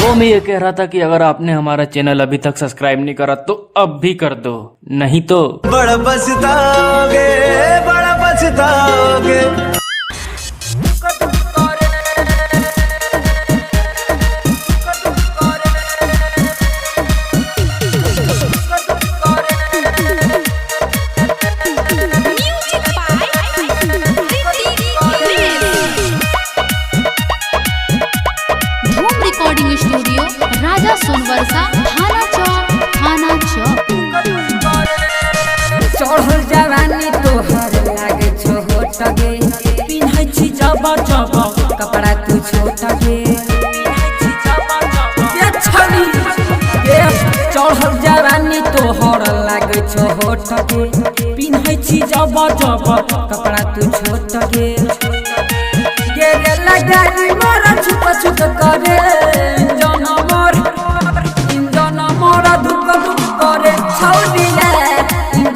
वो मैं ये कह रहा था कि अगर आपने हमारा चैनल अभी तक सब्सक्राइब नहीं करा तो अब भी कर दो, नहीं तो बड़ा पछताओगे, बड़ा पछताओगे। रिकॉर्डिंग स्टूडियो राजा सोनवर्षा थाना चौक। चढ़ल जवानी तोहर लागे छोट गे, पिन्है छी जब जब कपड़ा तू छोट गे। चढ़ल जवानी तोहर लागे छोट गे, पिन्है छी जब जब कपड़ा तू छोट गे। गे लगाई मोर छुप छुप करे जनमोर जनमोर दुख दुख करे छौडी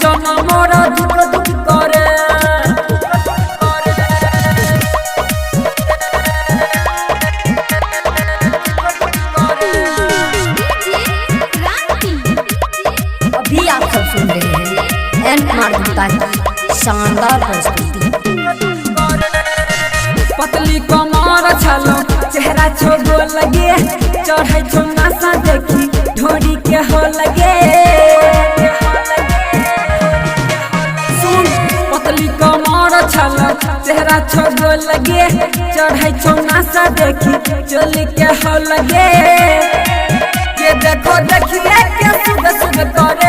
जनमोर दुख दुख करे। अभी आप सब सुन रहे हैं एन कुमार गुप्ता की शानदार प्रस्तुति। पतली कमर छलो चेहरा छोगो लगे, चढ़े छो नशा देखी ढोरी के हो लगे। सुन पतली कमर छलो चेहरा छोगो लगे, चढ़े छो नशा देखी चोली के हो लगे। ये देखो देखिए के सुध सुध करे